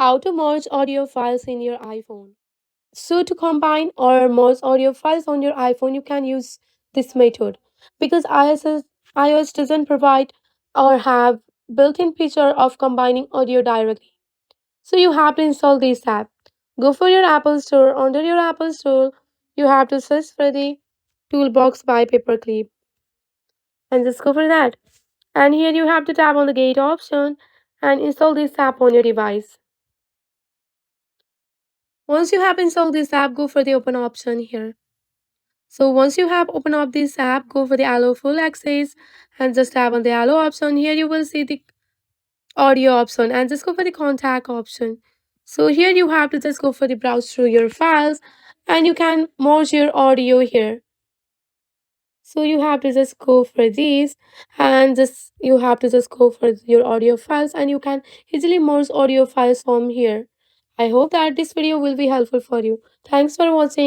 how to merge audio files in your iPhone. So to combine or merge audio files on your iPhone, you can use this method because iOS doesn't provide or have built-in feature of combining audio directly. So you have to install this app. Go for your Apple Store. Under your Apple Store, you have to search for the Toolbox by Paperclip and just go for that. And here you have to tap on the Get option and install this app on your device. Once you have installed this app, go for the open option here. So once you have opened up this app, go for the allow full access and just tap on the allow option. Here you will see the audio option and just go for the contact option. So here you have to just go for the browse through your files and you can merge your audio here. So you have to just go for these and just you have to just go for your audio files and you can easily merge audio files from here. I hope that this video will be helpful for you. Thanks for watching.